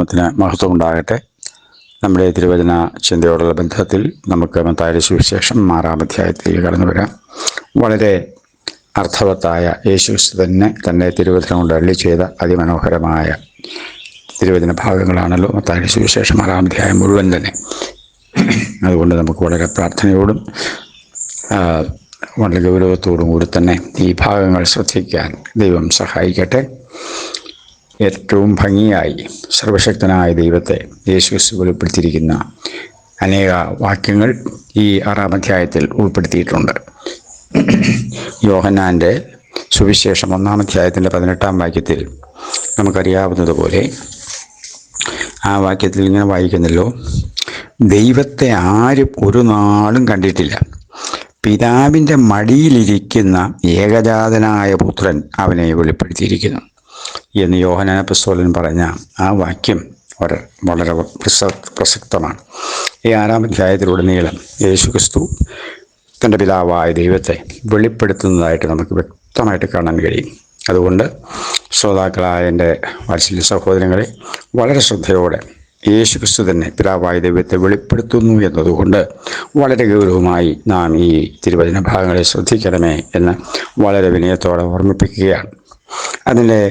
ദൈവനാമത്തിന് മഹത്വം ഉണ്ടാകട്ടെ. നമ്മുടെ തിരുവചന ചിന്തയോടുള്ള ബന്ധത്തിൽ നമുക്ക് മത്തായിയുടെ സുവിശേഷം 6-ാം അധ്യായത്തിലേക്ക് കടന്നു വരാം. വളരെ അർത്ഥവത്തായ യേശുക്രിസ്തു തന്നെ തിരുവചനം കൊണ്ട് അരുളി ചെയ്ത അതിമനോഹരമായ തിരുവചന ഭാഗങ്ങളാണല്ലോ മത്തായിയുടെ സുവിശേഷം 6-ാം അധ്യായം മുഴുവൻ തന്നെ. അതുകൊണ്ട് നമുക്ക് വളരെ പ്രാർത്ഥനയോടും വളരെ ഗൗരവത്തോടും കൂടി തന്നെ ഈ ഭാഗങ്ങൾ ശ്രദ്ധിക്കാൻ ദൈവം സഹായിക്കട്ടെ. ഏറ്റവും ഭംഗിയായി സർവശക്തനായ ദൈവത്തെ യേശുക്രിസ്തു വെളിപ്പെടുത്തിയിരിക്കുന്ന അനേക വാക്യങ്ങൾ ഈ 6-ാം അധ്യായത്തിൽ ഉൾപ്പെടുത്തിയിട്ടുണ്ട്. യോഹന്നാൻ്റെ സുവിശേഷം 1-ാം അധ്യായത്തിൻ്റെ 18-ാം വാക്യത്തിൽ നമുക്കറിയാവുന്നതുപോലെ ആ വാക്യത്തിൽ ഇങ്ങനെ വായിക്കുന്നല്ലോ, ദൈവത്തെ ആരും ഒരു നാളും കണ്ടിട്ടില്ല, പിതാവിൻ്റെ മടിയിലിരിക്കുന്ന ഏകജാതനായ പുത്രൻ അവനെ വെളിപ്പെടുത്തിയിരിക്കുന്നു എന്ന് യോഹന്നാൻ അപ്പോസ്തലൻ പറഞ്ഞ ആ വാക്യം വളരെ പ്രസക്തമാണ്. ഈ 6-ാം അധ്യായത്തിലുടനീളം യേശുക്രിസ്തു തൻ്റെ പിതാവായ ദൈവത്തെ വെളിപ്പെടുത്തുന്നതായിട്ട് നമുക്ക് വ്യക്തമായിട്ട് കാണാൻ കഴിയും. അതുകൊണ്ട് ശ്രോതാക്കളായ എൻ്റെ വാത്സല്യ സഹോദരങ്ങളെ, വളരെ ശ്രദ്ധയോടെ യേശുക്രിസ്തു തന്നെ പിതാവായ ദൈവത്തെ വെളിപ്പെടുത്തുന്നു എന്നതുകൊണ്ട് വളരെ ഗൗരവമായി നാം ഈ തിരുവചന ഭാഗങ്ങളെ ശ്രദ്ധിക്കണമേ എന്ന് വളരെ വിനയത്തോടെ ഓർമ്മിപ്പിക്കുകയാണ്. അതിൻ്റെ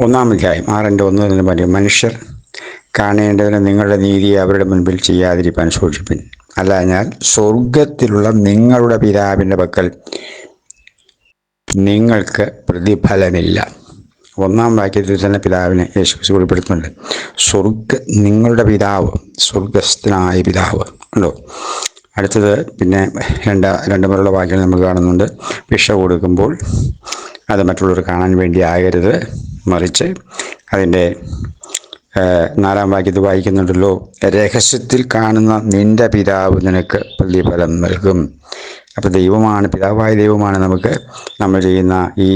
1-ാം അധ്യായം 6:1 എന്ന് പറയും, മനുഷ്യർ കാണേണ്ടതിന് നിങ്ങളുടെ നീതിയെ അവരുടെ മുൻപിൽ ചെയ്യാതിരിക്കാൻ സൂക്ഷിപ്പിൻ, അല്ല ഞാൻ സ്വർഗത്തിലുള്ള നിങ്ങളുടെ പിതാവിൻ്റെ പക്കൽ നിങ്ങൾക്ക് പ്രതിഫലമില്ല. 1-ാം വാക്യത്തിൽ തന്നെ പിതാവിനെ യേശുക്രിസ്തു വെളിപ്പെടുത്തുന്നുണ്ട്. നിങ്ങളുടെ പിതാവ്, സ്വർഗസ്ഥനായ പിതാവ് ഉണ്ടോ. അടുത്തത് പിന്നെ രണ്ട് മുതലുള്ള വാക്യങ്ങൾ നമുക്ക് കാണുന്നുണ്ട്. ഭിക്ഷ കൊടുക്കുമ്പോൾ അത് മറ്റുള്ളവർ കാണാൻ വേണ്ടി ആകരുത്, മറിച്ച് അതിൻ്റെ 4-ാം വാക്യത്തിൽ വായിക്കുന്നുണ്ടല്ലോ, രഹസ്യത്തിൽ കാണുന്ന നിന്റെ പിതാവ് നിനക്ക് പ്രതിഫലം നൽകും. അപ്പോൾ ദൈവമാണ്, പിതാവായ ദൈവമാണ് നമ്മൾ ചെയ്യുന്ന ഈ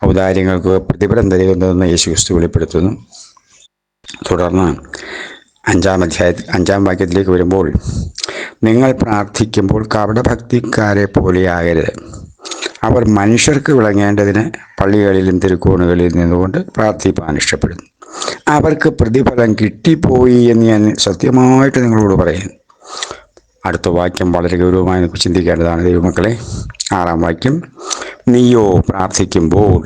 ഔദാര്യങ്ങൾക്ക് പ്രതിഫലം തരുന്നതെന്ന് യേശുക്രിസ്തു വെളിപ്പെടുത്തുന്നു. തുടർന്ന് 5-ാം വാക്യത്തിലേക്ക് വരുമ്പോൾ, നിങ്ങൾ പ്രാർത്ഥിക്കുമ്പോൾ കപടഭക്തിക്കാരെ പോലെയാകരുത്, അവർ മനുഷ്യർക്ക് വിളങ്ങേണ്ടതിന് പള്ളികളിലും തിരുക്കോണുകളിൽ നിന്നുകൊണ്ട് പ്രാർത്ഥിപ്പാൻ ഇഷ്ടപ്പെടുന്നു, അവർക്ക് പ്രതിഫലം കിട്ടിപ്പോയി എന്ന് ഞാൻ സത്യമായിട്ട് നിങ്ങളോട് പറയുന്നു. അടുത്ത വാക്യം വളരെ ഗൗരവമായി നമുക്ക് ചിന്തിക്കേണ്ടതാണ് ദൈവമക്കളെ. 6-ാം വാക്യം, നീയോ പ്രാർത്ഥിക്കുമ്പോൾ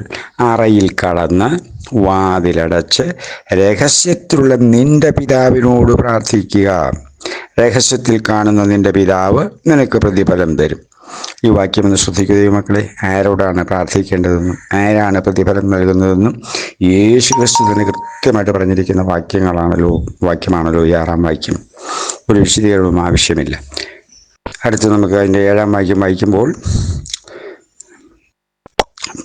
അറയിൽ കടന്ന് വാതിലടച്ച് രഹസ്യത്തിലുള്ള നിന്റെ പിതാവിനോട് പ്രാർത്ഥിക്കുക, രഹസ്യത്തിൽ കാണുന്ന നിന്റെ പിതാവ് നിനക്ക് പ്രതിഫലം തരും. ഈ വാക്യം ഒന്ന് ശ്രദ്ധിക്കുക ദൈവമക്കളെ. ആരോടാണ് പ്രാർത്ഥിക്കേണ്ടതെന്നും ആരാണ് പ്രതിഫലം നൽകുന്നതെന്നും യേശുക്രിസ്തു തന്നെ കൃത്യമായിട്ട് പറഞ്ഞിരിക്കുന്ന വാക്യമാണല്ലോ ഈ 6-ാം വാക്യം. ഒരു വിശദീകരണവും ആവശ്യമില്ല. അടുത്ത് നമുക്ക് അതിൻ്റെ 7-ാം വാക്യം വായിക്കുമ്പോൾ,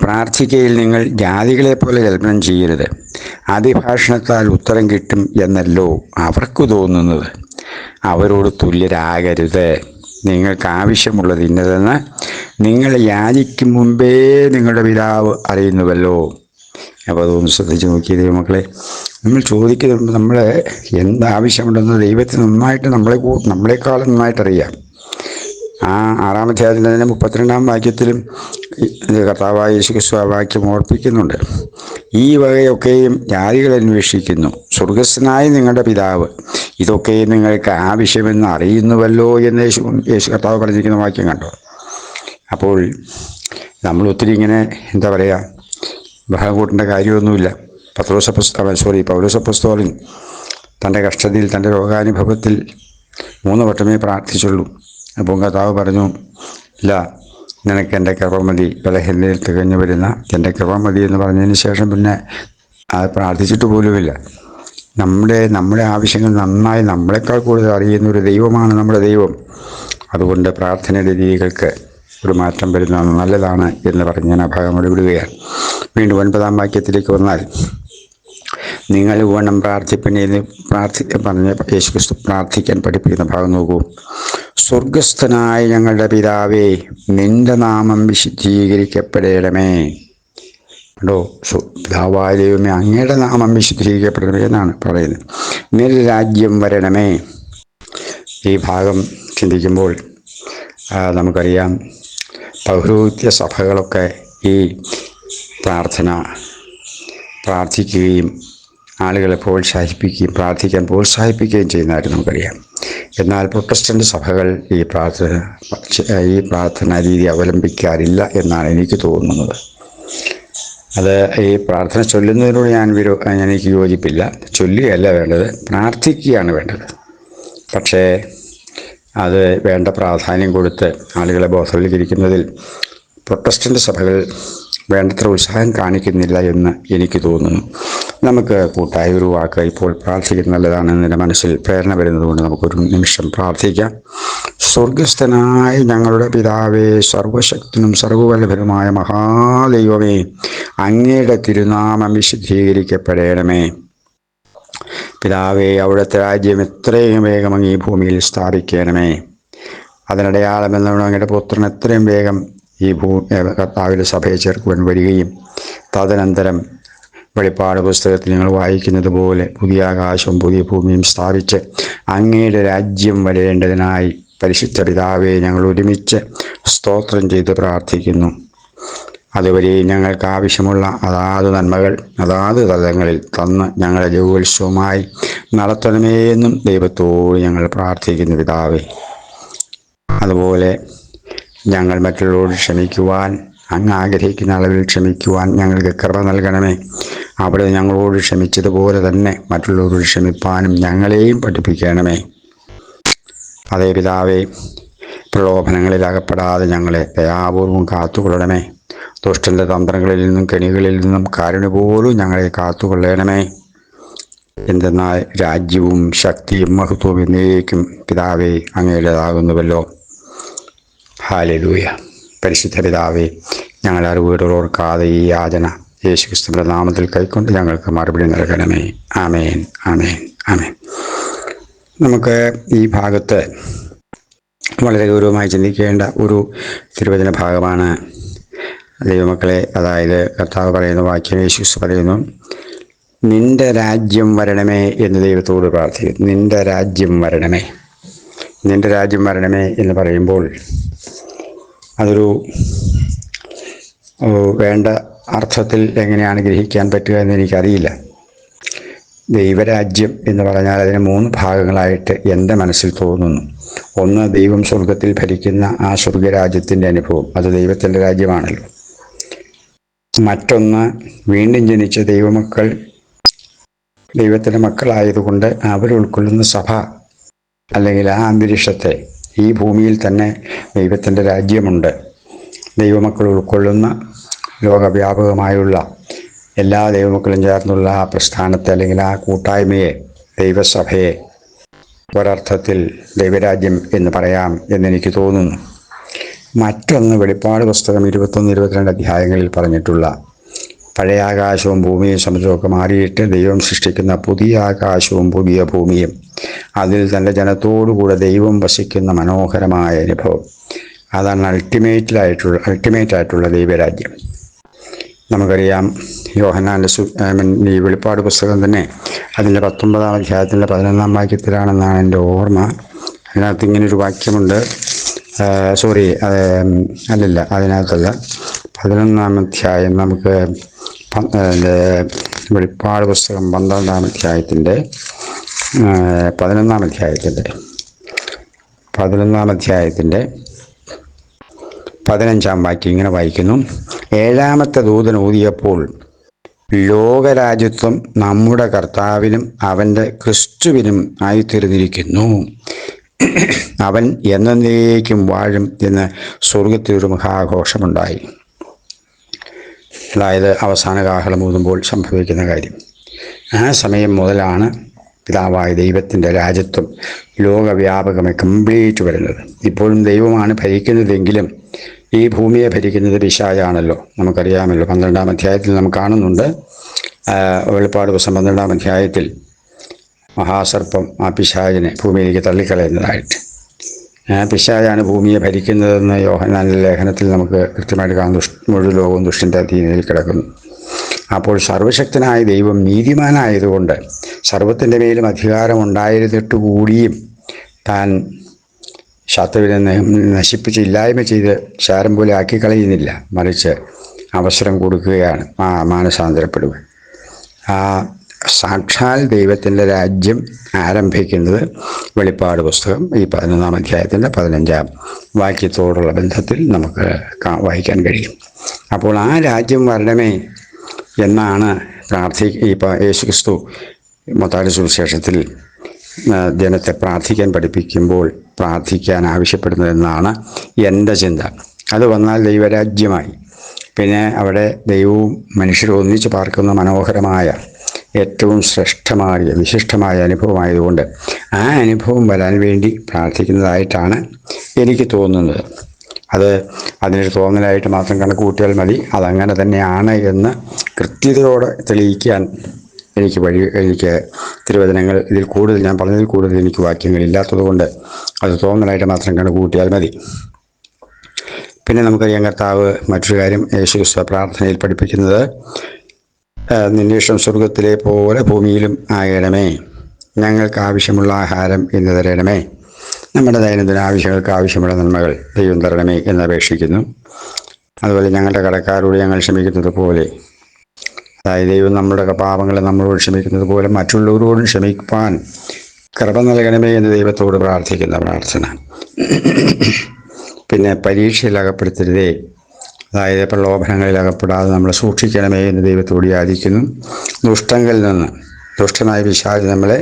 പ്രാർത്ഥിക്കയിൽ നിങ്ങൾ ജാതികളെ പോലെ കൽപ്പന ചെയ്യരുത്, അതിഭാഷണത്താൽ ഉത്തരം കിട്ടും എന്നല്ലോ അവർക്ക് തോന്നുന്നത്, അവരോട് തുല്യരാകരുത്, നിങ്ങൾക്ക് ആവശ്യമുള്ളത് ഇന്നതെന്ന് നിങ്ങൾ യാചിക്കും മുമ്പേ നിങ്ങളുടെ പിതാവ് അറിയുന്നുവല്ലോ. അപ്പോൾ അതൊന്ന് ശ്രദ്ധിച്ച് നോക്കിയ ദൈവമക്കളെ, നമ്മൾ ചോദിക്കുന്നത്, നമ്മൾ എന്താവശ്യമുണ്ടെന്ന് ദൈവത്തിന് നന്നായിട്ട് നമ്മളെക്കാളും നന്നായിട്ടറിയാം. ആ 6-ാം അധ്യായത്തിൽ തന്നെ 32-ാം വാക്യത്തിലും കർത്താവായ യേശുക്രിസ്തു ആ വാക്യം ഓർപ്പിക്കുന്നുണ്ട്. ഈ വകയൊക്കെയും ജാതികൾ അന്വേഷിക്കുന്നു, സ്വർഗസ്ഥനായ നിങ്ങളുടെ പിതാവ് ഇതൊക്കെയും നിങ്ങൾക്ക് ആവശ്യമെന്ന് അറിയുന്നുവല്ലോ എന്ന് യേശു കർത്താവ് പറഞ്ഞിരിക്കുന്ന വാക്യം കണ്ടോ. അപ്പോൾ നമ്മൾ ഒത്തിരി ഇങ്ങനെ ബഹളം കൂട്ടേണ്ട കാര്യമൊന്നുമില്ല. പൗലോസ് അപ്പോസ്തലൻ തൻ്റെ കഷ്ടതയിൽ, തൻ്റെ രോഗാനുഭവത്തിൽ 3 വട്ടമേ പ്രാർത്ഥിച്ചുള്ളൂ. അപ്പോൾ കർത്താവ് പറഞ്ഞു, ഇല്ല, നിനക്ക് എൻ്റെ കൃപ മതി, ബലഹീനതയിൽ തികഞ്ഞു വരുന്ന എൻ്റെ കൃപ മതി എന്ന് പറഞ്ഞതിന് ശേഷം പിന്നെ അത് പ്രാർത്ഥിച്ചിട്ട് പോലുമില്ല. നമ്മുടെ ആവശ്യങ്ങൾ നന്നായി നമ്മളെക്കാൾ കൂടുതൽ അറിയുന്ന ഒരു ദൈവമാണ് നമ്മുടെ ദൈവം. അതുകൊണ്ട് പ്രാർത്ഥനയുടെ രീതികൾക്ക് ഒരു മാറ്റം വരുന്നത് നല്ലതാണ് എന്ന് പറഞ്ഞ് ഞാൻ ആ ഭാഗം വിടുകയാണ്. വീണ്ടും 9-ാം വാക്യത്തിലേക്ക് വന്നാൽ, നിങ്ങൾ വേണം പ്രാർത്ഥിപ്പിനെന്ന് പറഞ്ഞ് യേശുക്രിസ്തു പ്രാർത്ഥിക്കാൻ പഠിപ്പിക്കുന്ന ഭാഗം നോക്കൂ. സ്വർഗസ്ഥനായ ഞങ്ങളുടെ പിതാവേ, നിന്റെ നാമം വിശുദ്ധീകരിക്കപ്പെടണമേ. പിതാവായ ദൈവമേ, അങ്ങയുടെ നാമം വിശുദ്ധീകരിക്കപ്പെടണമേ എന്നാണ് പറയുന്നത്. നിന്റെ രാജ്യം വരണമേ. ഈ ഭാഗം ചിന്തിക്കുമ്പോൾ നമുക്കറിയാം, പൗരോഹിത്യ സഭകളൊക്കെ ഈ പ്രാർത്ഥിക്കുകയും ആളുകളെ പ്രോത്സാഹിപ്പിക്കുകയും പ്രാർത്ഥിക്കാൻ പ്രോത്സാഹിപ്പിക്കുകയും ചെയ്യുന്നതായിട്ട് നമുക്കറിയാം. എന്നാൽ പ്രൊട്ടസ്റ്റൻ്റ് സഭകൾ ഈ പ്രാർത്ഥനാ രീതി അവലംബിക്കാറില്ല എന്നാണ് എനിക്ക് തോന്നുന്നത്. അത് ഈ പ്രാർത്ഥന ചൊല്ലുന്നതിനോട് എനിക്ക് യോജിപ്പില്ല. ചൊല്ലുകയല്ല വേണ്ടത്, പ്രാർത്ഥിക്കുകയാണ് വേണ്ടത്. പക്ഷേ അത് വേണ്ട പ്രാധാന്യം കൊടുത്ത് ആളുകളെ ബോധവൽക്കരിക്കുന്നതിൽ പ്രൊട്ടസ്റ്റൻ്റ് സഭകൾ വേണ്ടത്ര ഉത്സാഹം കാണിക്കുന്നില്ല എന്ന് എനിക്ക് തോന്നുന്നു. നമുക്ക് കൂട്ടായ ഒരു വാക്ക് ഇപ്പോൾ പ്രാർത്ഥിക്കുന്നത് നല്ലതാണെന്ന് എൻ്റെ മനസ്സിൽ പ്രേരണ വരുന്നതുകൊണ്ട് നമുക്കൊരു നിമിഷം പ്രാർത്ഥിക്കാം. സ്വർഗസ്ഥനായ ഞങ്ങളുടെ പിതാവേ, സർവശക്തനും സർവവല്ലഭനുമായ മഹാദൈവമേ, അങ്ങയുടെ തിരുനാമം വിശുദ്ധീകരിക്കപ്പെടണമേ. പിതാവേ, അവിടുത്തെ രാജ്യം എത്രയും വേഗം അങ്ങ് ഈ ഭൂമിയിൽ സ്ഥാപിക്കണമേ. അതിനടയാളം എന്നുള്ള അങ്ങയുടെ പുത്രൻ എത്രയും വേഗം ഈ കർത്താവിൻ്റെ സഭയെ ചേർക്കുവാൻ വരികയും തദനന്തരം വെളിപ്പാട് പുസ്തകത്തിൽ ഞങ്ങൾ വായിക്കുന്നത് പോലെ പുതിയ ആകാശവും പുതിയ ഭൂമിയും സ്ഥാപിച്ച് അങ്ങയുടെ രാജ്യം വരേണ്ടതിനായി പരിശുദ്ധ പിതാവേ, ഞങ്ങൾ ഒരുമിച്ച് സ്തോത്രം ചെയ്ത് പ്രാർത്ഥിക്കുന്നു. അതുവരെ ഞങ്ങൾക്ക് ആവശ്യമുള്ള അതാത് നന്മകൾ അതാത് തലങ്ങളിൽ തന്ന് ഞങ്ങളെ ജയോത്സവമായി നടത്തണമേ എന്നും ദൈവത്തോട് ഞങ്ങൾ പ്രാർത്ഥിക്കുന്നു പിതാവേ. അതുപോലെ ഞങ്ങൾ മറ്റുള്ളവരോട് ക്ഷമിക്കുവാൻ, അങ്ങ് ആഗ്രഹിക്കുന്ന അളവിൽ ക്ഷമിക്കുവാൻ ഞങ്ങൾക്ക് കൃപ നൽകണമേ. അവിടെ ഞങ്ങളോട് ക്ഷമിച്ചതുപോലെ തന്നെ മറ്റുള്ളവരോട് ക്ഷമിപ്പാനും ഞങ്ങളെയും പഠിപ്പിക്കണമേ. അതേ പിതാവേ, പ്രലോഭനങ്ങളിൽ അകപ്പെടാതെ ഞങ്ങളെ ദയാപൂർവം കാത്തുകൊള്ളണമേ. ദുഷ്ടന്റെ തന്ത്രങ്ങളിൽ നിന്നും കെണികളിൽ നിന്നും കാരുണ്യ പോലും ഞങ്ങളെ കാത്തുകൊള്ളണമേ. എന്തെന്നാൽ രാജ്യവും ശക്തിയും മഹത്വവും എന്നേക്കും പിതാവേ അങ്ങയുടേതാകുന്നുവല്ലോ. ഹല്ലേലൂയ. പരിശുദ്ധ പിതാവേ, ഞങ്ങൾ അറിവുകളോർക്കാതെ ഈ യാചന യേശുക്രിസ്തുവിന്റെ നാമത്തിൽ കൈക്കൊണ്ട് ഞങ്ങൾക്ക് മറുപടി നൽകണമേ. ആമേൻ, ആമേൻ, ആമേൻ. നമുക്ക് ഈ ഭാഗത്ത് വളരെ ഗൗരവമായി ചിന്തിക്കേണ്ട ഒരു തിരുവചന ഭാഗമാണ്. ദൈവമക്കളെ, അതായത് കർത്താവ് പറയുന്ന വാക്യം, യേശുക്രിസ്തു പറയുന്നു, നിന്റെ രാജ്യം വരണമേ എന്ന് ദൈവത്തോട് പ്രാർത്ഥിക്കുന്നു. നിന്റെ രാജ്യം വരണമേ, നിന്റെ രാജ്യം വരണമേ എന്ന് പറയുമ്പോൾ അതൊരു വേണ്ട അർത്ഥത്തിൽ എങ്ങനെയാണ് ഗ്രഹിക്കാൻ പറ്റുക എന്ന് എനിക്കറിയില്ല. ദൈവരാജ്യം എന്ന് പറഞ്ഞാൽ അതിന് 3 ഭാഗങ്ങളായിട്ട് എൻ്റെ മനസ്സിൽ തോന്നുന്നു. ഒന്ന്, ദൈവം സ്വർഗത്തിൽ ഭരിക്കുന്ന ആ സ്വർഗരാജ്യത്തിൻ്റെ അനുഭവം, അത് ദൈവത്തിൻ്റെ രാജ്യമാണല്ലോ. മറ്റൊന്ന്, വീണ്ടും ജനിച്ച ദൈവമക്കൾ ദൈവത്തിൻ്റെ മക്കളായതുകൊണ്ട് അവരുൾക്കൊള്ളുന്ന സഭ അല്ലെങ്കിൽ ആ അന്തരീക്ഷത്തെ, ഈ ഭൂമിയിൽ തന്നെ ദൈവത്തിൻ്റെ രാജ്യമുണ്ട്. ദൈവമക്കൾ ഉൾക്കൊള്ളുന്ന ലോകവ്യാപകമായുള്ള എല്ലാ ദൈവമക്കളും ചേർന്നുള്ള ആ പ്രസ്ഥാനത്തെ അല്ലെങ്കിൽ ആ കൂട്ടായ്മയെ, ദൈവസഭയെ ഒരർത്ഥത്തിൽ ദൈവരാജ്യം എന്ന് പറയാം എന്നെനിക്ക് തോന്നുന്നു. മറ്റൊന്ന്, വെളിപ്പാട് പുസ്തകം 21, 22 അധ്യായങ്ങളിൽ പറഞ്ഞിട്ടുള്ള പഴയ ആകാശവും ഭൂമിയും സമുദ്രമൊക്കെ മാറിയിട്ട് ദൈവം സൃഷ്ടിക്കുന്ന പുതിയ ആകാശവും പുതിയ ഭൂമിയും അതിൽ തൻ്റെ ജനത്തോടുകൂടെ ദൈവം വസിക്കുന്ന മനോഹരമായ അനുഭവം. അതാണ് അൾട്ടിമേറ്റ് ആയിട്ടുള്ള ദൈവരാജ്യം. നമുക്കറിയാം, യോഹന്നാൻ്റെ ഈ വെളിപ്പാട് പുസ്തകം തന്നെ അതിൻ്റെ 19-ാം അധ്യായത്തിൻ്റെ 11-ാം വാക്യത്തിലാണെന്നാണ് എൻ്റെ ഓർമ്മ. അതിനകത്ത് ഇങ്ങനൊരു വാക്യമുണ്ട്. അതിനകത്തല്ല, 11-ാം അധ്യായം. നമുക്ക് വെളിപ്പാട് പുസ്തകം 12-ാം അധ്യായത്തിൻ്റെ 11-ാം അധ്യായത്തിൻ്റെ 15-ാം വാക്യം ഇങ്ങനെ വായിക്കുന്നു. 7-ാമത്തെ ദൂതൻ ഊതിയപ്പോൾ ലോകരാജ്യത്വം നമ്മുടെ കർത്താവിനും അവൻ്റെ ക്രിസ്തുവിനും ആയിത്തീർന്നിരിക്കുന്നു. അവൻ എന്നേക്കും വാഴും എന്ന് സ്വർഗത്തിലൊരു മഹാഘോഷമുണ്ടായി. അതായത് അവസാന കാഹളം ഊതുമ്പോൾ സംഭവിക്കുന്ന കാര്യം. ആ സമയം മുതലാണ് പിതാവായ ദൈവത്തിൻ്റെ രാജ്യത്വം ലോകവ്യാപകമായി കംപ്ലീറ്റ് വരുന്നത്. ഇപ്പോഴും ദൈവമാണ് ഭരിക്കുന്നതെങ്കിലും ഈ ഭൂമിയെ ഭരിക്കുന്നത് പിശാചാണല്ലോ, നമുക്കറിയാമല്ലോ. 12-ാം അധ്യായത്തിൽ നാം കാണുന്നുണ്ട്. വെളിപ്പാട് പുസ്തകം 12-ാം അധ്യായത്തിൽ മഹാസർപ്പം ആ പിശാചിനെ ഭൂമിയിലേക്ക് തള്ളിക്കളയുന്നതായിട്ട്. പിശാചാണ് ഭൂമിയെ ഭരിക്കുന്നതെന്ന് യോഹന്നാന്റെ ലേഖനത്തിൽ നമുക്ക് കൃത്യമായിട്ട് കാണുന്നു. മുഴുവൻ ലോകവും ദുഷ്ടൻ്റെ അധീനതയിൽ കിടക്കുന്നു. അപ്പോൾ സർവശക്തനായ ദൈവം നീതിമാനായതുകൊണ്ട് സർവത്തിൻ്റെ മേലും അധികാരമുണ്ടായിരുന്നിട്ട് കൂടിയും താൻ ശത്രുവിനെ നശിപ്പിച്ച് ഇല്ലായ്മ ചെയ്ത് ശാരം പോലെ ആക്കിക്കളയുന്നില്ല, മറിച്ച് അവസരം കൊടുക്കുകയാണ് മാനസാന്തരപ്പെടുക. ആ സാക്ഷാൽ ദൈവത്തിൻ്റെ രാജ്യം ആരംഭിക്കുന്നത് വെളിപ്പാട് പുസ്തകം ഈ 11-ാം അധ്യായത്തിൻ്റെ 15-ാം വാക്യത്തോടുള്ള ബന്ധത്തിൽ നമുക്ക് വായിക്കാൻ കഴിയും. അപ്പോൾ ആ രാജ്യം വരണമേ എന്നാണ് ഇപ്പോൾ യേശുക്രിസ്തു മത്തായിയുടെ സുവിശേഷത്തിൽ ജനത്തെ പ്രാർത്ഥിക്കാൻ പഠിപ്പിക്കുമ്പോൾ പ്രാർത്ഥിക്കാൻ ആവശ്യപ്പെടുന്നതെന്നാണ് എൻ്റെ ചിന്ത. അത് വന്നാൽ ദൈവരാജ്യമായി. പിന്നെ അവിടെ ദൈവവും മനുഷ്യരും ഒന്നിച്ച് പാർക്കുന്ന മനോഹരമായ ഏറ്റവും ശ്രേഷ്ഠമായ വിശിഷ്ടമായ അനുഭവമായതുകൊണ്ട് ആ അനുഭവം വരാൻ വേണ്ടി പ്രാർത്ഥിക്കുന്നതായിട്ടാണ് എനിക്ക് തോന്നുന്നത്. അതിനൊരു തോന്നലായിട്ട് മാത്രം കണക്ക് കൂട്ടിയാൽ മതി. അതങ്ങനെ തന്നെയാണ് എന്ന് കൃത്യതയോടെ തെളിയിക്കാൻ എനിക്ക് തിരുവചനങ്ങൾ ഞാൻ പറഞ്ഞതിൽ കൂടുതൽ എനിക്ക് വാക്യങ്ങളില്ലാത്തത് കൊണ്ട് അത് തോന്നലായിട്ട് മാത്രം കണക്ക് കൂട്ടിയാൽ മതി. പിന്നെ നമുക്കറിയാം, കർത്താവ് മറ്റൊരു കാര്യം യേശുക്രിസ്തു പ്രാർത്ഥനയിൽ പഠിപ്പിക്കുന്നത്, നിന്റെ ഇഷ്ടം സ്വർഗത്തിലെ പോലെ ഭൂമിയിലും ആകണമേ, ഞങ്ങൾക്ക് ആവശ്യമുള്ള ആഹാരം ഇന്ന് തരണമേ, നമ്മുടെ ദൈനംദിന ആവശ്യങ്ങൾക്ക് ആവശ്യമുള്ള നന്മകൾ ദൈവം തരണമേ എന്നപേക്ഷിക്കുന്നു. അതുപോലെ ഞങ്ങളുടെ കടക്കാരോട് ഞങ്ങൾ ക്ഷമിക്കുന്നത് പോലെ, അതായത് ദൈവം നമ്മുടെ പാപങ്ങളെ നമ്മളോട് ക്ഷമിക്കുന്നത് പോലെ മറ്റുള്ളവരോടും ക്ഷമിക്കാൻ കൃപ നൽകണമേ എന്ന് ദൈവത്തോട് പ്രാർത്ഥിക്കുന്ന പ്രാർത്ഥന. പിന്നെ പരീക്ഷയിൽ അകപ്പെടുത്തരുതേ, അതായത് പ്രലോഭനങ്ങളിൽ അകപ്പെടാതെ നമ്മൾ സൂക്ഷിക്കണമേ എന്ന് ദൈവത്തോട് യാചിക്കുന്നു. ദുഷ്ടനായ പിശാച് നമ്മളെ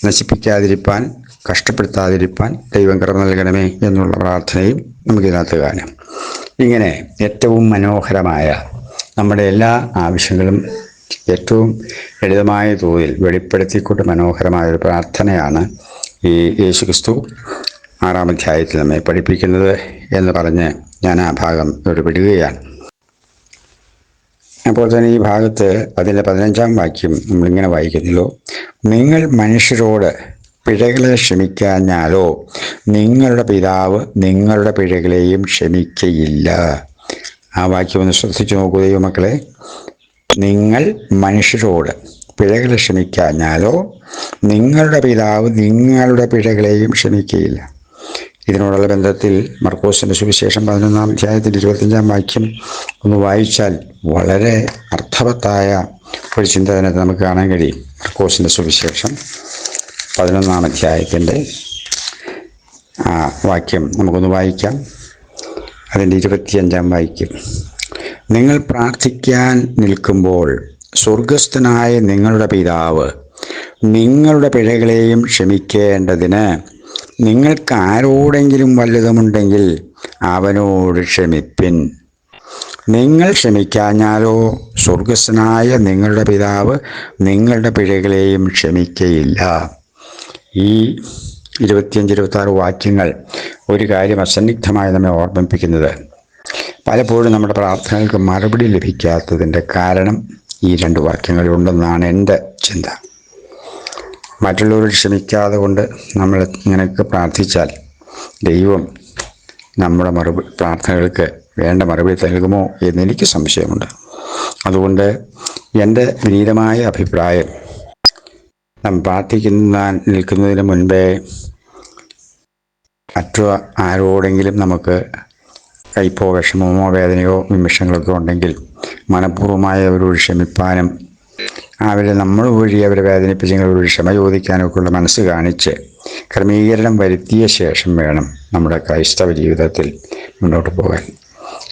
നശിപ്പിക്കാതിരിപ്പാൻ, കഷ്ടപ്പെടുത്താതിരിപ്പാൻ ദൈവം കൃപ നൽകണമേ എന്നുള്ള പ്രാർത്ഥനയും നമുക്കിതിനകത്ത് കാണാം. ഇങ്ങനെ ഏറ്റവും മനോഹരമായ നമ്മുടെ എല്ലാ ആവശ്യങ്ങളും ഏറ്റവും ലളിതമായ തോതിൽ വെളിപ്പെടുത്തിക്കൊണ്ട് മനോഹരമായ ഒരു പ്രാർത്ഥനയാണ് ഈ യേശുക്രിസ്തു 6-ാം അധ്യായത്തിൽ നമ്മെ പഠിപ്പിക്കുന്നത് എന്ന് പറഞ്ഞ് ഞാൻ ആ ഭാഗം ഇവിടെ വിടുകയാണ്. അപ്പോൾ തന്നെ ഈ ഭാഗത്ത് അതിൻ്റെ 15-ാം വാക്യം നമ്മളിങ്ങനെ വായിക്കുന്നല്ലോ, നിങ്ങൾ മനുഷ്യരോട് പിഴകളെ ക്ഷമിക്കാഞ്ഞാലോ നിങ്ങളുടെ പിതാവ് നിങ്ങളുടെ പിഴകളെയും ക്ഷമിക്കയില്ല. ആ വാക്യം ഒന്ന് ശ്രദ്ധിച്ചു നോക്കൂ ദൈവമക്കളെ. നിങ്ങൾ മനുഷ്യരോട് പിഴകളെ ക്ഷമിക്കാഞ്ഞാലോ നിങ്ങളുടെ പിതാവ് നിങ്ങളുടെ പിഴകളെയും ക്ഷമിക്കയില്ല. ഇതിനോടുള്ള ബന്ധത്തിൽ മർക്കോസിൻ്റെ സുവിശേഷം 11-ാം അധ്യായത്തിൽ 25-ാം വാക്യം ഒന്ന് വായിച്ചാൽ വളരെ അർത്ഥവത്തായ ഒരു ചിന്ത തന്നെ നമുക്ക് കാണാൻ കഴിയും. മർക്കോസിൻ്റെ സുവിശേഷം 11-ാം അധ്യായത്തിൻ്റെ വാക്യം നമുക്കൊന്ന് വായിക്കാം. അതിൻ്റെ 25-ാം വാക്യം, നിങ്ങൾ പ്രാർത്ഥിക്കാൻ നിൽക്കുമ്പോൾ സ്വർഗസ്ഥനായ നിങ്ങളുടെ പിതാവ് നിങ്ങളുടെ പിഴകളെയും ക്ഷമിക്കേണ്ടതിന് നിങ്ങൾക്ക് ആരോടെങ്കിലും വല്ലതുമുണ്ടെങ്കിൽ അവനോട് ക്ഷമിപ്പിൻ. നിങ്ങൾ ക്ഷമിക്കാഞ്ഞാലോ സ്വർഗസ്ഥനായ നിങ്ങളുടെ പിതാവ് നിങ്ങളുടെ പിഴകളെയും ക്ഷമിക്കയില്ല. ഈ 25-26 വാക്യങ്ങൾ ഒരു കാര്യം അസന്നിഗ്ധമായി നമ്മെ ഓർമ്മിപ്പിക്കുന്നത്, പലപ്പോഴും നമ്മുടെ പ്രാർത്ഥനകൾക്ക് മറുപടി ലഭിക്കാത്തതിൻ്റെ കാരണം ഈ 2 വാക്യങ്ങളുണ്ടെന്നാണ് എൻ്റെ ചിന്ത. മറ്റുള്ളവരോട് ക്ഷമിക്കാതെ കൊണ്ട് നമ്മൾ ഇങ്ങനെയൊക്കെ പ്രാർത്ഥിച്ചാൽ ദൈവം നമ്മുടെ പ്രാർത്ഥനകൾക്ക് വേണ്ട മറുപടി നൽകുമോ എന്നെനിക്ക് സംശയമുണ്ട്. അതുകൊണ്ട് എൻ്റെ വിനീതമായ അഭിപ്രായം, നാം നിൽക്കുന്നതിന് മുൻപേ മറ്റു ആരോടെങ്കിലും നമുക്ക് കയ്പോ വിഷമമോ വേദനയോ നിമിഷങ്ങളൊക്കെ ഉണ്ടെങ്കിൽ മനഃപൂർവ്വമായ അവരോട് ക്ഷമിപ്പാനും നമ്മൾ വഴി അവരെ വേദനിപ്പിച്ചെങ്കിൽ അവരോട് ക്ഷമ ചോദിക്കാനൊക്കെയുള്ള മനസ്സ് കാണിച്ച് ക്രമീകരണം വരുത്തിയ ശേഷം വേണം നമ്മുടെ ക്രൈസ്തവ ജീവിതത്തിൽ മുന്നോട്ട് പോകാൻ.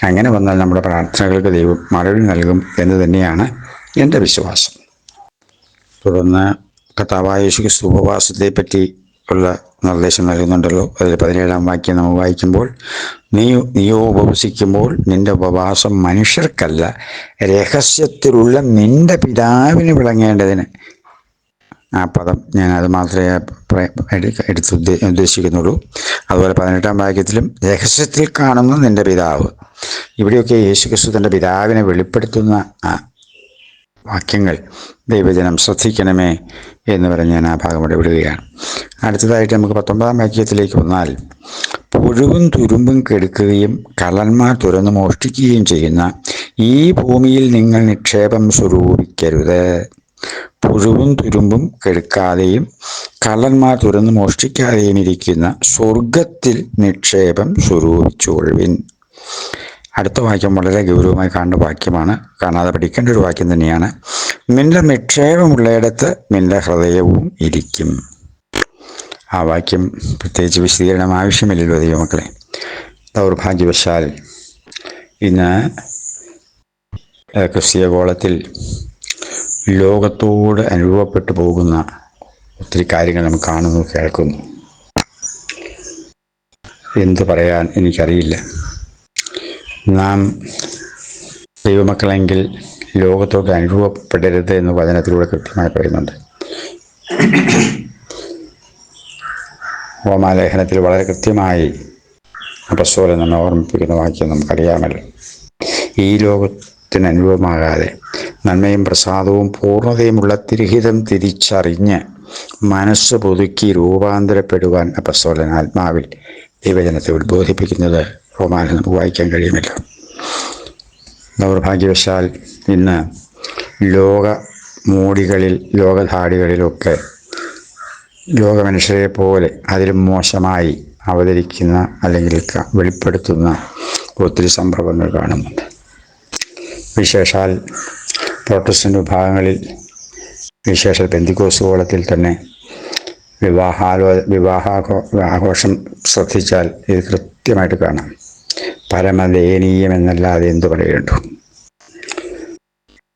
അങ്ങനെ വന്നാൽ നമ്മുടെ പ്രാർത്ഥനകൾക്ക് ദൈവം മറുപടി നൽകും എന്ന് തന്നെയാണ് എൻ്റെ വിശ്വാസം. തുടർന്ന് കർത്താവായ യേശുക്രിസ്തു ഉപവാസത്തെപ്പറ്റി ഉള്ള നിർദ്ദേശം നൽകുന്നുണ്ടല്ലോ. അതിൽ 17-ാം വാക്യം നമ്മൾ വായിക്കുമ്പോൾ, നീയോ ഉപവസിക്കുമ്പോൾ നിന്റെ ഉപവാസം മനുഷ്യർക്കല്ല രഹസ്യത്തിലുള്ള നിന്റെ പിതാവിന് വിളങ്ങേണ്ടതിന്. ആ പദം ഞാനത് മാത്രമേ ഉദ്ദേശിക്കുന്നുള്ളൂ. അതുപോലെ 18-ാം വാക്യത്തിലും രഹസ്യത്തിൽ കാണുന്ന നിന്റെ പിതാവ്. ഇവിടെയൊക്കെ യേശുക്രിസ്തു തൻ്റെ പിതാവിനെ വെളിപ്പെടുത്തുന്ന വാക്യങ്ങൾ ദൈവജനം ശ്രദ്ധിക്കണമേ എന്ന് പറഞ്ഞ് ഞാൻ ആ ഭാഗം ഇവിടെ വിടുകയാണ്. അടുത്തതായിട്ട് നമുക്ക് 19-ാം വാക്യത്തിലേക്ക് വന്നാൽ, പുഴുവും തുരുമ്പും കെടുക്കുകയും കള്ളന്മാർ തുറന്ന് മോഷ്ടിക്കുകയും ചെയ്യുന്ന ഈ ഭൂമിയിൽ നിങ്ങൾ നിക്ഷേപം സ്വരൂപിക്കരുത്. പുഴുവും തുരുമ്പും കെടുക്കാതെയും കള്ളന്മാർ തുറന്ന് മോഷ്ടിക്കാതെയും ഇരിക്കുന്ന സ്വർഗത്തിൽ നിക്ഷേപം സ്വരൂപിച്ചുകൊള്ളുവിൻ. അടുത്ത വാക്യം വളരെ ഗൗരവമായി കാണേണ്ട വാക്യമാണ്, കാണാതെ പഠിക്കേണ്ട ഒരു വാക്യം തന്നെയാണ്. നിന്റെ നിക്ഷേപമുള്ളയിടത്ത് നിന്റെ ഹൃദയവും ഇരിക്കും. ആ വാക്യം പ്രത്യേകിച്ച് വിശദീകരണം ആവശ്യമില്ലല്ലോ ദൈവമക്കളെ. ദൗർഭാഗ്യവശാൽ ഇന്ന് ക്രിസ്തീയ ഗോളത്തിൽ ലോകത്തോട് അനുഭവപ്പെട്ടു പോകുന്ന ഒത്തിരി കാര്യങ്ങൾ നാം കാണുന്നു, കേൾക്കുന്നു. എന്തു പറയാൻ എനിക്കറിയില്ല. നാം ദൈവമക്കളെങ്കിൽ ലോകത്തോട് അനുഭവപ്പെടരുത് എന്ന് വചനത്തിലൂടെ കൃത്യമായി പറയുന്നുണ്ട്. റോമാലേഖനത്തിൽ വളരെ കൃത്യമായി അപ്പസ്തലൻ നമ്മെ ഓർമ്മിപ്പിക്കുന്ന വാക്യം നമുക്കറിയാമല്ലോ. ഈ ലോകത്തിന് അനുഭവമാകാതെ നന്മയും പ്രസാദവും പൂർണ്ണതയുമുള്ള തിരുഹിതം തിരിച്ചറിഞ്ഞ് മനസ്സ് പുതുക്കി രൂപാന്തരപ്പെടുവാൻ അപ്പസ്തലൻ ആത്മാവിൽ ദൈവജനത്തെ ഉദ്ബോധിപ്പിക്കുന്നത് റോമാനിൽ നമുക്ക് വായിക്കാൻ കഴിയുമല്ലോ. ദൗർഭാഗ്യവശാൽ ഇന്ന് ലോക മൂടികളിൽ, ലോകധാടികളിലൊക്കെ ലോകമനുഷ്യരെ പോലെ അതിലും മോശമായി അവതരിക്കുന്ന അല്ലെങ്കിൽ വെളിപ്പെടുത്തുന്ന ഒത്തിരി സംഭവങ്ങൾ കാണുന്നുണ്ട്. വിശേഷാൽ പ്രൊട്ടസ്റ്റന്റ് വിഭാഗങ്ങളിൽ, വിശേഷ പെന്തിക്കോസ്ത് കോളത്തിൽ തന്നെ വിവാഹാഘോഷം ശ്രദ്ധിച്ചാൽ ഇത് കൃത്യമായിട്ട് കാണാം. പരമദയനീയമെന്നല്ലാതെ എന്തു പറയേണ്ടു.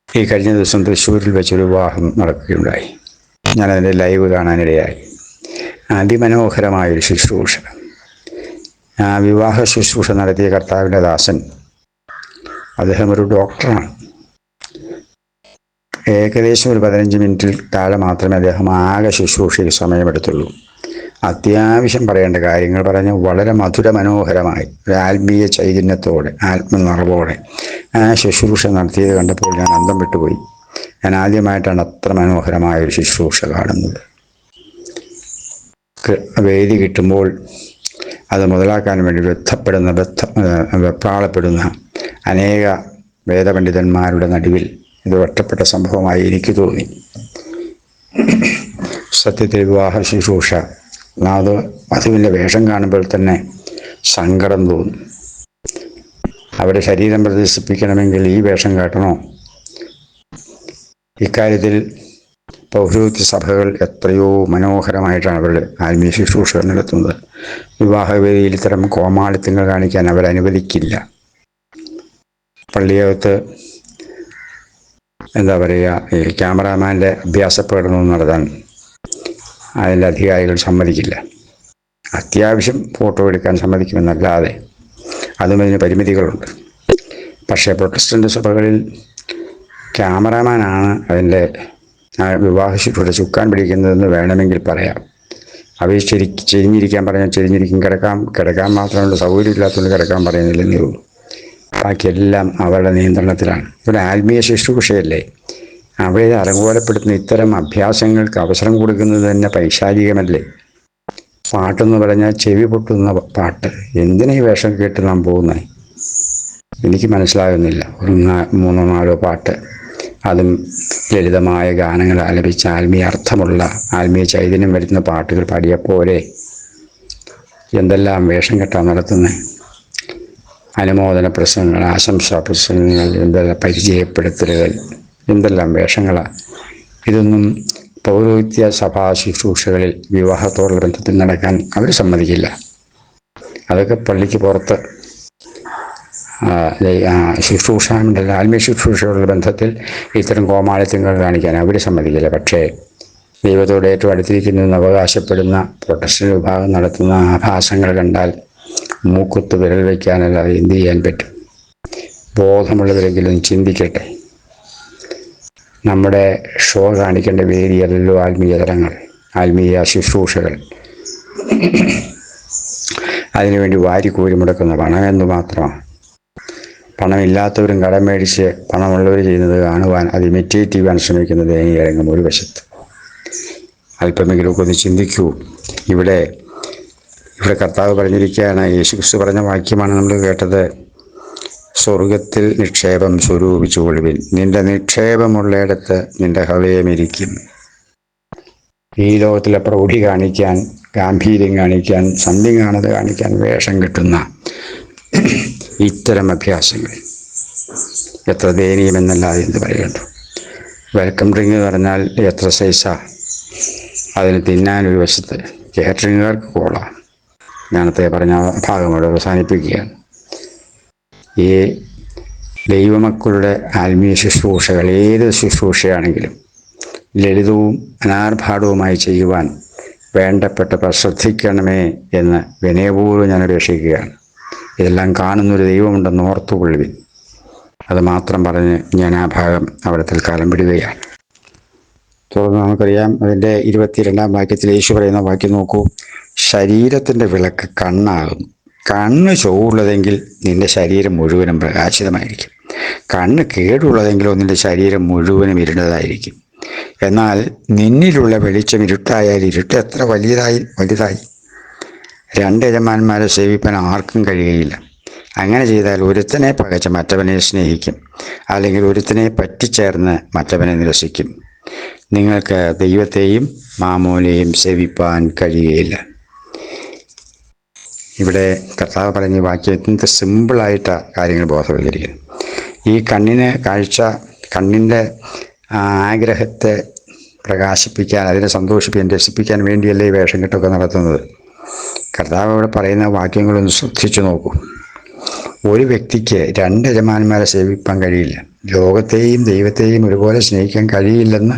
ഈ കഴിഞ്ഞ ദിവസം തൃശ്ശൂരിൽ വെച്ചൊരു വിവാഹം നടക്കുകയുണ്ടായി. ഞാനതിൻ്റെ ലൈവ് കാണാനിടയായി. അതിമനോഹരമായൊരു ശുശ്രൂഷ. ആ വിവാഹ ശുശ്രൂഷ നടത്തിയ കർത്താവിൻ്റെ ദാസൻ, അദ്ദേഹം ഒരു ഡോക്ടറാണ്. ഏകദേശം ഒരു 15 മിനിറ്റിൽ താഴെ മാത്രമേ അദ്ദേഹം ആകെ ശുശ്രൂഷയ്ക്ക് സമയമെടുത്തുള്ളൂ. അത്യാവശ്യം പറയേണ്ട കാര്യങ്ങൾ പറഞ്ഞ് വളരെ മധുരമനോഹരമായി ഒരു ആത്മീയ ചൈതന്യത്തോടെ, ആത്മനിറവോടെ ആ ശുശ്രൂഷ നടത്തിയത് കണ്ടപ്പോൾ ഞാൻ അന്തം വിട്ടുപോയി. ഞാൻ ആദ്യമായിട്ടാണ് അത്ര മനോഹരമായൊരു ശുശ്രൂഷ കാണുന്നത്. വേദി കിട്ടുമ്പോൾ അത് മുതലാക്കാൻ വേണ്ടി വെപ്രാളപ്പെടുന്ന അനേക വേദപണ്ഡിതന്മാരുടെ നടുവിൽ ഇത് ഒറ്റപ്പെട്ട സംഭവമായി എനിക്ക് തോന്നി. സത്യത്തിൽ വിവാഹ ശുശ്രൂഷ വധുവിൻ്റെ വേഷം കാണുമ്പോൾ തന്നെ സങ്കടം തോന്നും. അവരുടെ ശരീരം പ്രദർശിപ്പിക്കണമെങ്കിൽ ഈ വേഷം കാട്ടണോ? ഇക്കാര്യത്തിൽ പൗരോഹിത്യ സഭകൾ എത്രയോ മനോഹരമായിട്ടാണ് അവരുടെ ആത്മീയ ശുശ്രൂഷകൾ നടത്തുന്നത്. വിവാഹവേദിയിൽ ഇത്തരം കോമാളിത്തങ്ങൾ കാണിക്കാൻ അവരനുവദിക്കില്ല. പള്ളിയകത്ത് എന്താ പറയുക, ഈ ക്യാമറാമാൻ്റെ അഭ്യാസ പ്രകടനം നടത്താൻ അതിൻ്റെ അധികാരികൾ സമ്മതിക്കില്ല. അത്യാവശ്യം ഫോട്ടോ എടുക്കാൻ സമ്മതിക്കുമെന്നല്ലാതെ അതും അതിന് പരിമിതികളുണ്ട്. പക്ഷേ പ്രൊട്ടസ്റ്റന്റ് സഭകളിൽ ക്യാമറാമാനാണ് അതിൻ്റെ വിവാഹ ശുശ്രൂഷ ചുക്കാൻ പിടിക്കുന്നതെന്ന് വേണമെങ്കിൽ പറയാം. അവർ ചെരിഞ്ഞിരിക്കാൻ പറഞ്ഞാൽ ചെരിഞ്ഞിരിക്കും, കിടക്കാൻ മാത്രമല്ല, സൗകര്യമില്ലാത്തതുകൊണ്ട് കിടക്കാൻ പറയുന്നില്ലെന്നേ ഉള്ളൂ. ബാക്കിയെല്ലാം അവരുടെ നിയന്ത്രണത്തിലാണ്. ഒരു ആത്മീയ ശുശ്രൂഷയല്ലേ, അവരെ അലങ്കോലപ്പെടുത്തുന്ന ഇത്തരം അഭ്യാസങ്ങൾക്ക് അവസരം കൊടുക്കുന്നത് തന്നെ പൈശാചികമല്ലേ? പാട്ടെന്ന് പറഞ്ഞാൽ ചെവി പൊട്ടുന്ന പാട്ട്. എന്തിനാ ഈ വേഷം കേട്ട് നാം പോകുന്നത്? എനിക്ക് മനസ്സിലാകുന്നില്ല. ഒരു 3-4 പാട്ട്, അതും ലളിതമായ ഗാനങ്ങൾ ആലപിച്ച ആത്മീയ അർത്ഥമുള്ള, ആത്മീയ ചൈതന്യം വരുന്ന പാട്ടുകൾ പാടിയപ്പോലെ എന്തെല്ലാം വേഷം കെട്ടാൻ നടത്തുന്നത്. അനുമോദന പ്രസംഗങ്ങൾ, ആശംസാ പ്രസംഗങ്ങൾ, എന്തെല്ലാം പരിചയപ്പെടുത്തലുകൾ, എന്തെല്ലാം വേഷങ്ങളാണ്. ഇതൊന്നും പൗരോഹിത്യ സഭാ ശുശ്രൂഷകളിൽ വിവാഹത്തോടുള്ള ബന്ധത്തിൽ നടക്കാൻ അവർ സമ്മതിക്കില്ല. അതൊക്കെ പള്ളിക്ക് പുറത്ത് ശുശ്രൂഷാമണ്ഡല ആത്മീയ ശുശ്രൂഷകളുടെ ബന്ധത്തിൽ ഇത്തരം കോമാളിത്തങ്ങൾ കാണിക്കാൻ അവർ സമ്മതിക്കില്ല. പക്ഷേ ദൈവത്തോട് ഏറ്റവും അടുത്തിരിക്കുന്നതെന്ന് അവകാശപ്പെടുന്ന പ്രൊട്ടസ്റ്റന്റ് വിഭാഗം നടത്തുന്ന ആഭാസങ്ങൾ കണ്ടാൽ മൂക്കുത്ത് വിരൽ വയ്ക്കാനല്ലാതെ എന്ത് ചെയ്യാൻ പറ്റും? ബോധമുള്ളവരെങ്കിലും ചിന്തിക്കട്ടെ. നമ്മുടെ ഷോ കാണിക്കേണ്ട വേദിയല്ലല്ലോ ആത്മീയ തലങ്ങൾ, ആത്മീയ ശുശ്രൂഷകൾ. അതിനുവേണ്ടി വാരിക്കോരി മുടക്കുന്ന പണം എന്തുമാത്രമാണ്. പണമില്ലാത്തവരും കടം മേടിച്ച് പണമുള്ളവർ ചെയ്യുന്നത് കാണുവാൻ, അത് ഇമിറ്റേറ്റ് ചെയ്യാൻ ശ്രമിക്കുന്നത് ദയനീയരംഗം ഒരു വശത്ത്. അല്പമെങ്കിലുമൊക്കെ ഒന്ന് ചിന്തിക്കൂ. ഇവിടെ കർത്താവ് പറഞ്ഞിരിക്കുകയാണ്, യേശുക്രിസ്തു പറഞ്ഞ വാക്യമാണ് നമ്മൾ കേട്ടത്. സ്വർഗത്തിൽ നിക്ഷേപം സ്വരൂപിച്ചു കൊള്ളുവിൻ, നിന്റെ നിക്ഷേപമുള്ളയിടത്ത് നിന്റെ ഹൃദയമിരിക്കും. ഈ ലോകത്തിലെ പ്രൗഢി കാണിക്കാൻ, ഗാംഭീര്യം കാണിക്കാൻ, സന്ധ്യം കാണത് കാണിക്കാൻ വേഷം കിട്ടുന്ന ഇത്തരം അഭ്യാസങ്ങൾ എത്ര ദയനീയമെന്നല്ലാതെ എന്ത് പറയേണ്ടു. വെൽക്കം ഡ്രിങ്ക് എന്ന് പറഞ്ഞാൽ എത്ര സൈസാ, അതിന് തിന്നാനൊരു വശത്ത്, കേറ്ററിംഗുകാർക്ക് കോളാം. ഞാനത്തെ പറഞ്ഞ ഭാഗം അവിടെ അവസാനിപ്പിക്കുകയാണ്. ഈ ദൈവമക്കളുടെ ആത്മീയ ശുശ്രൂഷകൾ, ഏത് ശുശ്രൂഷയാണെങ്കിലും ലളിതവും അനാർഭാടവുമായി ചെയ്യുവാൻ വേണ്ടപ്പെട്ടവർ ശ്രദ്ധിക്കണമേ എന്ന് വിനയപൂർവ്വം ഞാൻ അപേക്ഷിക്കുകയാണ്. ഇതെല്ലാം കാണുന്നൊരു ദൈവമുണ്ടെന്ന് ഓർത്തുകൊള്ളുവിൻ. അത് മാത്രം പറഞ്ഞ് ഞാൻ ആ ഭാഗം അവിടെ തൽക്കാലം വിടുകയാണ്. തുടർന്ന് നമുക്കറിയാം, അതിൻ്റെ 22-ാം വാക്യത്തിൽ യേശു പറയുന്ന വാക്യം നോക്കൂ. ശരീരത്തിൻ്റെ വിളക്ക് കണ്ണാകുന്നു. കണ്ണ് ചൊവ്വുള്ളതെങ്കിൽ നിന്റെ ശരീരം മുഴുവനും പ്രകാശിതമായിരിക്കും. കണ്ണ് കേടുള്ളതെങ്കിലോ നിന്റെ ശരീരം മുഴുവനും ഇരുണ്ടതായിരിക്കും. എന്നാൽ നിന്നിലുള്ള വെളിച്ചം ഇരുട്ടായാൽ ഇരുട്ട് എത്ര വലുതായി. 2 യജമാനന്മാരെ സേവിപ്പാൻ ആർക്കും കഴിയുകയില്ല. അങ്ങനെ ചെയ്താൽ ഒരുത്തനെ പകച്ച് മറ്റവനെ സ്നേഹിക്കും, അല്ലെങ്കിൽ ഒരുത്തനെ പറ്റിച്ചേർന്ന് മറ്റവനെ നിരസിക്കും. നിങ്ങൾക്ക് ദൈവത്തെയും മാമോനെയും സേവിപ്പാൻ കഴിയുകയില്ല. ഇവിടെ കർത്താവ് പറഞ്ഞ വാക്യത്തിൻ്റെ സിമ്പിളായിട്ട് കാര്യങ്ങൾ ബോധവൽക്കരിക്കുന്നു. ഈ കണ്ണിന് കാഴ്ച, കണ്ണിൻ്റെ ആഗ്രഹത്തെ പ്രകാശിപ്പിക്കാൻ, അതിനെ സന്തോഷിപ്പിക്കാൻ, രസിപ്പിക്കാൻ വേണ്ടിയല്ലേ ഈ വേഷം കെട്ടൊക്കെ നടത്തുന്നത്. കർത്താവ് ഇവിടെ പറയുന്ന വാക്യങ്ങളൊന്ന് ശ്രദ്ധിച്ചു നോക്കൂ. ഒരു വ്യക്തിക്ക് 2 യജമാനന്മാരെ സേവിപ്പാൻ കഴിയില്ല. ലോകത്തെയും ദൈവത്തെയും ഒരുപോലെ സ്നേഹിക്കാൻ കഴിയില്ലെന്ന്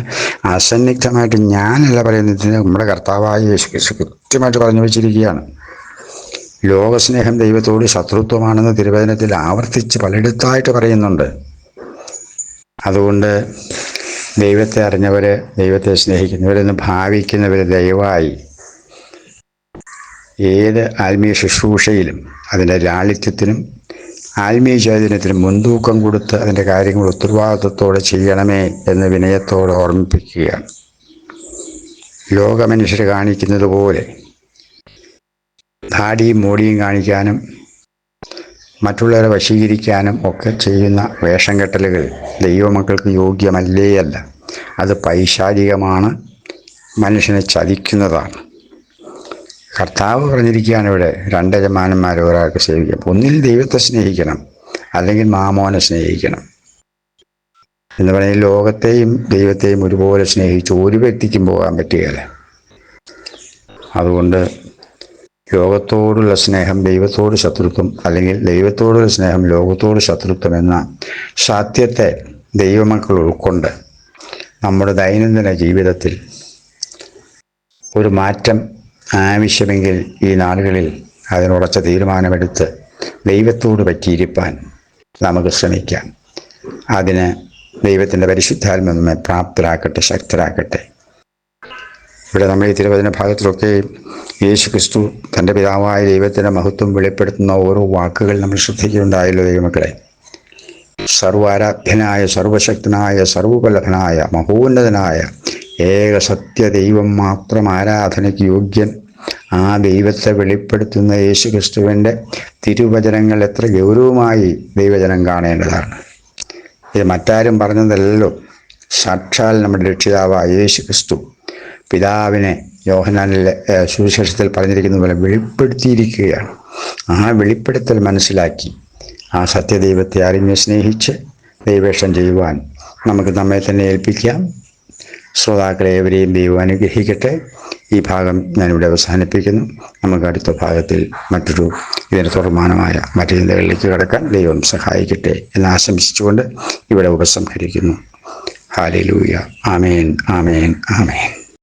അസന്നിഗ്ധമായിട്ട് ഞാനല്ല പറയുന്നത്, നമ്മുടെ കർത്താവായ യേശു ക്രിസ്തു കൃത്യമായിട്ട് പറഞ്ഞു വെച്ചിരിക്കുകയാണ്. ലോകസ്നേഹം ദൈവത്തോട് ശത്രുത്വമാണെന്ന് തിരുവചനത്തിൽ ആവർത്തിച്ച് പലയിടത്തായിട്ട് പറയുന്നുണ്ട്. അതുകൊണ്ട് ദൈവത്തെ അറിഞ്ഞവർ, ദൈവത്തെ സ്നേഹിക്കുന്നവരെന്ന് ഭാവിക്കുന്നവർ ദയവായി ഏത് ആത്മീയ ശുശ്രൂഷയിലും അതിൻ്റെ ലാളിത്യത്തിനും ആത്മീയ ചൈതന്യത്തിനും മുൻതൂക്കം കൊടുത്ത് അതിൻ്റെ കാര്യങ്ങൾ ഉത്തരവാദിത്വത്തോടെ ചെയ്യണമേ എന്ന് വിനയത്തോടെ ഓർമ്മിപ്പിക്കുകയാണ്. ലോകമനുഷ്യർ കാണിക്കുന്നത് പോലെ ധാടിയും മോടിയും കാണിക്കാനും മറ്റുള്ളവരെ വശീകരിക്കാനും ഒക്കെ ചെയ്യുന്ന വേഷം കെട്ടലുകൾ ദൈവമക്കൾക്ക് യോഗ്യമല്ലേ അല്ല. അത് പൈശാചികമാണ്, മനുഷ്യനെ ചതിക്കുന്നതാണ്. കർത്താവ് പറഞ്ഞിരിക്കുകയാണ് ഇവിടെ 2 യജമാനന്മാരെ ഒരാൾക്ക് സേവിക്കാം. ഒന്നിൽ ദൈവത്തെ സ്നേഹിക്കണം, അല്ലെങ്കിൽ മാമോനെ സ്നേഹിക്കണം എന്ന് പറഞ്ഞാൽ ലോകത്തെയും ദൈവത്തെയും ഒരുപോലെ സ്നേഹിച്ച് ഒരു വ്യക്തിക്കും പോകാൻ പറ്റുകയില്ല. അതുകൊണ്ട് ലോകത്തോടുള്ള സ്നേഹം ദൈവത്തോട് ശത്രുത്വം, അല്ലെങ്കിൽ ദൈവത്തോടുള്ള സ്നേഹം ലോകത്തോട് ശത്രുത്വം എന്ന സത്യത്തെ ദൈവമക്കൾ ഉൾക്കൊണ്ട് നമ്മുടെ ദൈനംദിന ജീവിതത്തിൽ ഒരു മാറ്റം ആവശ്യമെങ്കിൽ ഈ നാളുകളിൽ അതിനുറച്ച തീരുമാനമെടുത്ത് ദൈവത്തോട് പറ്റിയിരിക്കാൻ നമുക്ക് ശ്രമിക്കാം. അതിന് ദൈവത്തിൻ്റെ പരിശുദ്ധാത്മ നമ്മെ പ്രാപ്തരാക്കട്ടെ, ശക്തരാക്കട്ടെ. ഇവിടെ നമ്മൾ ഈ തിരുവചന ഭാഗത്തിലൊക്കെ യേശു ക്രിസ്തു തൻ്റെ പിതാവായ ദൈവത്തിൻ്റെ മഹത്വം വെളിപ്പെടുത്തുന്ന ഓരോ വാക്കുകൾ നമ്മൾ ശ്രദ്ധിക്കുകയുണ്ടായല്ലോ ദൈവമക്കളെ. സർവാരാധ്യനായ, സർവശക്തനായ, സർവബലഭനായ, മഹോന്നതനായ ഏക സത്യ ദൈവം മാത്രം ആരാധനയ്ക്ക് യോഗ്യൻ. ആ ദൈവത്തെ വെളിപ്പെടുത്തുന്ന യേശു ക്രിസ്തുവിൻ്റെ തിരുവചനങ്ങൾ എത്ര ഗൗരവമായി ദൈവജനം കാണേണ്ടതാണ്. ഇത് മറ്റാരും പറഞ്ഞതല്ലോ, സാക്ഷാൽ നമ്മുടെ രക്ഷിതാവായ യേശു ക്രിസ്തു പിതാവിനെ യോഹന്നാനിലെ സുവിശേഷത്തിൽ പറഞ്ഞിരിക്കുന്ന പോലെ വെളിപ്പെടുത്തിയിരിക്കുകയാണ്. ആ വെളിപ്പെടുത്തൽ മനസ്സിലാക്കി ആ സത്യദൈവത്തെ അറിഞ്ഞ് സ്നേഹിച്ച് ദൈവേഷം ചെയ്യുവാൻ നമുക്ക് നമ്മെ തന്നെ ഏൽപ്പിക്കാം. ശ്രോതാക്കളെ ഏവരെയും ദൈവം അനുഗ്രഹിക്കട്ടെ. ഈ ഭാഗം ഞാനിവിടെ അവസാനിപ്പിക്കുന്നു. നമുക്ക് അടുത്ത ഭാഗത്തിൽ ഇതിന് തുടർമാനമായ മറ്റു ചിന്തകളിലേക്ക് കടക്കാൻ ദൈവം സഹായിക്കട്ടെ എന്ന് ആശംസിച്ചുകൊണ്ട് ഇവിടെ ഉപസംഹരിക്കുന്നു. ഹല്ലേലൂയ. ആമേൻ, ആമേൻ, ആമേൻ.